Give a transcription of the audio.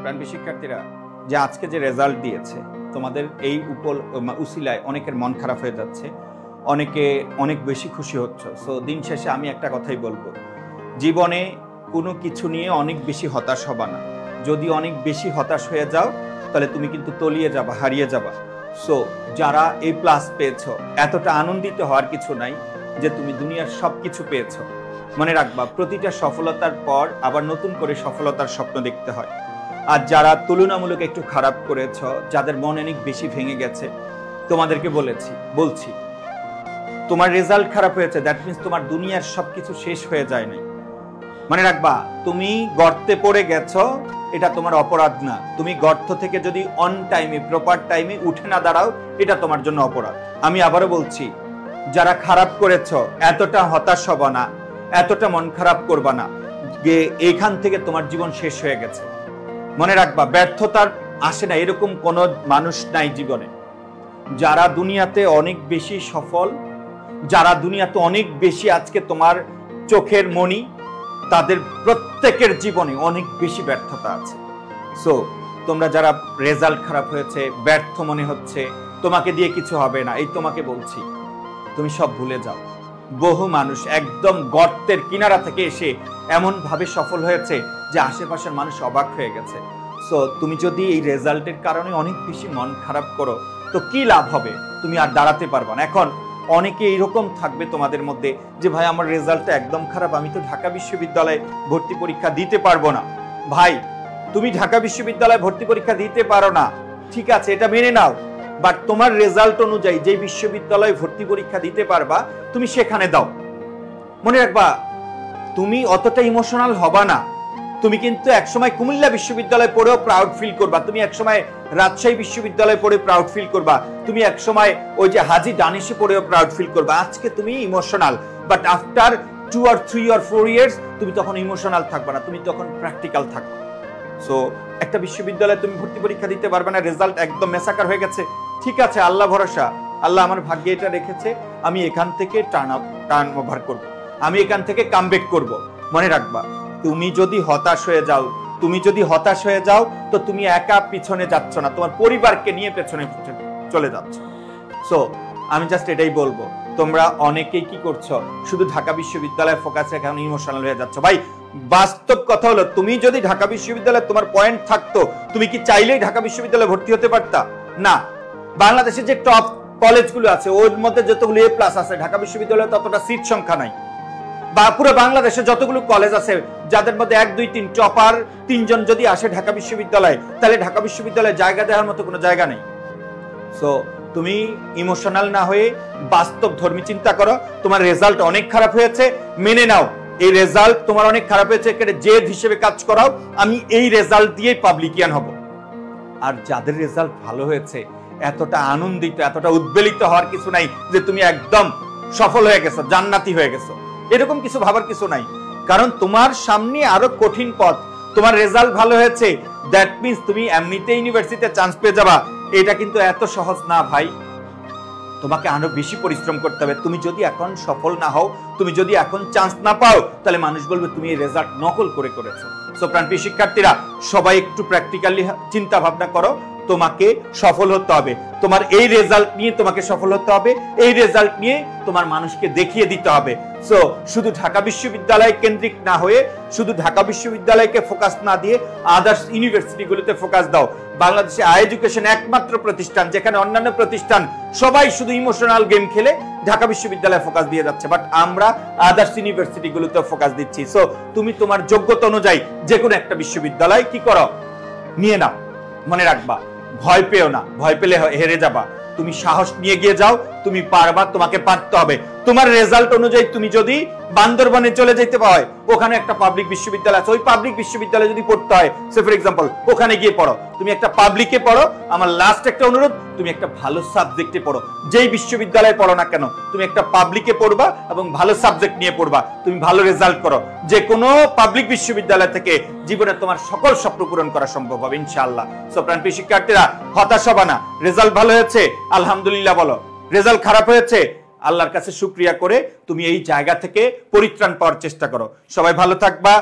প্রাণপ্রিয় শিক্ষার্থীরা, যে আজকে যে রেজাল্ট দিয়েছে তোমাদের এই উসিলায় অনেকের মন খারাপ হয়ে যাচ্ছে, অনেকে অনেক বেশি খুশি হচ্ছে। সো দিন শেষে আমি একটা কথাই বলবো, জীবনে কোনো কিছু নিয়ে অনেক বেশি হতাশ হবা না। যদি অনেক বেশি হতাশ হয়ে যাও তাহলে তুমি কিন্তু তলিয়ে যাবা, হারিয়ে যাবা। সো যারা এই প্লাস পেয়েছো, এতটা আনন্দিত হওয়ার কিছু নাই যে তুমি দুনিয়ার সব কিছু পেয়েছো। মনে রাখবা, প্রতিটা সফলতার পর আবার নতুন করে সফলতার স্বপ্ন দেখতে হয়। আর যারা তুলনামূলক একটু খারাপ করেছ, যাদের মন অনেক বেশি ভেঙে গেছে, তোমাদেরকে বলছি তোমার রেজাল্ট খারাপ হয়েছে, দ্যাট মিন্স তোমার দুনিয়ার সবকিছু শেষ হয়ে যায় নাই। মনে রাখবা, তুমি গর্তে পড়ে গেছো, এটা তোমার অপরাধ না। তুমি গর্ত থেকে যদি অন টাইমে, প্রপার টাইমে উঠে না দাঁড়াও, এটা তোমার জন্য অপরাধ। আমি আবারও বলছি, যারা খারাপ করেছো, এতটা হতাশ হবা না, এতটা মন খারাপ করবা না যে এইখান থেকে তোমার জীবন শেষ হয়ে গেছে। মনে রাখবা, ব্যর্থতার আসে না এরকম কোনো মানুষ নাই জীবনে। যারা দুনিয়াতে অনেক বেশি সফল, যারা দুনিয়াতে অনেক বেশি আজকে তোমার চোখের মণি, তাদের প্রত্যেকের জীবনে অনেক বেশি ব্যর্থতা আছে। সো তোমরা যারা রেজাল্ট খারাপ হয়েছে, ব্যর্থ মনে হচ্ছে, তোমাকে দিয়ে কিছু হবে না, এই তোমাকে বলছি, তুমি সব ভুলে যাও। বহু মানুষ একদম গর্তের কিনারা থেকে এসে এমন ভাবে সফল হয়েছে যে আশেপাশের মানুষ অবাক হয়ে গেছে। সো তুমি যদি এই রেজাল্টের কারণে অনেক বেশি মন খারাপ করো, তো কি লাভ হবে? তুমি আর দাঁড়াতে পারবা না। এখন অনেকে এইরকম থাকবে তোমাদের মধ্যে যে ভাই, আমার রেজাল্টটা একদম খারাপ, আমি তো ঢাকা বিশ্ববিদ্যালয়ে ভর্তি পরীক্ষা দিতে পারবো না। ভাই, তুমি ঢাকা বিশ্ববিদ্যালয়ে ভর্তি পরীক্ষা দিতে পারো না, ঠিক আছে, এটা মেনে নাও। বাট তোমার রেজাল্ট অনুযায়ী যে বিশ্ববিদ্যালয়ে ভর্তি পরীক্ষা দিতে পারবা, তুমি সেখানে দাও। মনে রাখবা, তুমি অতটা ইমোশনাল হবা না। তুমি কিন্তু একসময় কুমিল্লা বিশ্ববিদ্যালয়ে পড়েও প্রাউড ফিল করবা, তুমি একসময় রাজশাহী বিশ্ববিদ্যালয়ে পড়ে প্রাউড ফিল করবা, তুমি একসময় ওই যে হাজি দানিশে পড়েও প্রাউড ফিল করবা। আজকে তুমি emotional, but after 2 or 3 or 4 years তুমি তখন ইমোশনাল থাকবা না, তুমি তখন প্র্যাকটিক্যাল থাকবে। সো একটা বিশ্ববিদ্যালয়ে তুমি ভর্তি পরীক্ষা দিতে পারবে না, রেজাল্ট একদম মেসাকার হয়ে গেছে, ঠিক আছে, আল্লাহ ভরসা, আল্লাহ আমার ভাগ্যে এটা রেখেছে, আমি এখান থেকে টার্ন ওভার করব, আমি এখান থেকে কামব্যাক করব। মনে রাখবা, তুমি যদি হতাশ হয়ে যাও তো তুমি একা পিছনে যাচ্ছ না, তোমার পরিবারকে নিয়ে পেছনে চলে যাচ্ছ। সো আমি জাস্ট এটাই বলবো, তোমরা অনেকেই কি করছো, শুধু ঢাকা বিশ্ববিদ্যালয়ে ফোকাস রেখে এখন ইমোশনাল হয়ে যাচ্ছ। ভাই, বাস্তব কথা হলো, তুমি যদি ঢাকা বিশ্ববিদ্যালয়ে তোমার পয়েন্ট থাকতো, তুমি কি চাইলেই ঢাকা বিশ্ববিদ্যালয়ে ভর্তি হতে পারতা? না। বাংলাদেশের যে টপ কলেজগুলো আছে, ওর মধ্যে যতগুলো A+ আছে, ঢাকা বিশ্ববিদ্যালয়ে ততটা সিট সংখ্যা নাই। বা পুরো বাংলাদেশে যতগুলো কলেজ আছে, যাদের মধ্যে 1, 2, 3 টপার 3 জন যদি আসে ঢাকা বিশ্ববিদ্যালয়ে, তাহলে ঢাকা বিশ্ববিদ্যালয়ে জায়গা দেওয়ার মতো কোনো জায়গা নেই। সো তুমি ইমোশনাল না হয়ে বাস্তব ধর্মী চিন্তা করো। তোমার রেজাল্ট অনেক খারাপ হয়েছে, মেনে নাও এই রেজাল্ট তোমার অনেক খারাপ হয়েছে, এখানে জেদ হিসেবে কাজ করাও, আমি এই রেজাল্ট দিয়ে পাবলিকিয়ান হব। আর যাদের রেজাল্ট ভালো হয়েছে, এতটা আনন্দিত, এতটা উদ্বেলিত হওয়ার কিছু নাই যে তুমি একদম সফল হয়ে গেছো, জান্নাতি হয়ে গেছো, এরকম কিছু ভাবার কিছু নাই। কারণ তোমার সামনে আরো কঠিন পথ। তোমার রেজাল্ট ভালো হয়েছে, দ্যাট মিন্স তুমি এমনিতে ইউনিভার্সিটিতে চান্স পেয়ে যাবা, এটা কিন্তু এত সহজ না ভাই। তোমাকে আরো বেশি পরিশ্রম করতে হবে। তুমি যদি এখন সফল না হও, তুমি যদি এখন চান্স না পাও, তাহলে মানুষ বলবে তুমি এই রেজাল্ট নকল করেছো। সো প্রাণপ্রিয় শিক্ষার্থীরা, সবাই একটু প্র্যাকটিক্যালি চিন্তা ভাবনা করো, তোমাকে সফল হতে হবে, তোমার এই রেজাল্ট নিয়ে তোমাকে সফল হতে হবে, এই রেজাল্ট নিয়ে তোমার মানুষকে দেখিয়ে দিতে হবে। সো শুধু ঢাকা বিশ্ববিদ্যালয় কেন্দ্রিক না হয়ে, শুধু ঢাকা বিশ্ববিদ্যালয়কে ফোকাস না দিয়ে আদার্স ইউনিভার্সিটিগুলোতে ফোকাস দাও। বাংলাদেশে এডুকেশন একমাত্র প্রতিষ্ঠান যেখানে অন্যান্য প্রতিষ্ঠান সবাই শুধু ইমোশনাল গেম খেলে ঢাকা বিশ্ববিদ্যালয়ে ফোকাস দিয়ে যাচ্ছে, বাট আমরা আদার্স ইউনিভার্সিটিগুলোতে ফোকাস দিচ্ছি। সো তুমি তোমার যোগ্যতা অনুযায়ী যে কোনো একটা বিশ্ববিদ্যালয় কি করো, নিয়ে নাও। মনে রাখবা, ভয় পেও না, ভয় পেলে হেরে যাবা। তুমি সাহস নিয়ে গিয়ে যাও, তুমি পারবা, তোমাকে পারতে হবে। তোমার রেজাল্ট অনুযায়ী তুমি যদি বান্দরবানে চলে যেতে হয়, ওখানে একটা পাবলিক বিশ্ববিদ্যালয় আছে, ওই পাবলিক বিশ্ববিদ্যালয়ে যদি পড়তে হয়, সে ফর এক্সাম্পল ওখানে গিয়ে পড়ো। তুমি একটা পাবলিকে পড়ো, আমার লাস্ট একটা অনুরোধ, তুমি একটা ভালো সাবজেক্টে পড়ো। যেই বিশ্ববিদ্যালয়ে পড়ো না কেন, তুমি একটা পাবলিকে পড়বা এবং ভালো সাবজেক্ট নিয়ে পড়বা, তুমি ভালো রেজাল্ট করো। যে কোনো পাবলিক বিশ্ববিদ্যালয় থেকে জীবনে তোমার সকল স্বপ্ন পূরণ করা সম্ভব হবে ইনশাআল্লাহ। সো প্রাণপ্রিয় শিক্ষার্থীরা, হতাশ হবা না। রেজাল্ট ভালো হয়েছে, আলহামদুলিল্লাহ বলো। রেজাল্ট খারাপ হয়েছে, আল্লাহর কাছে শুকরিয়া করে তুমি এই জায়গা থেকে পরিত্রাণ পাওয়ার চেষ্টা করো। সবাই ভালো থাকবা।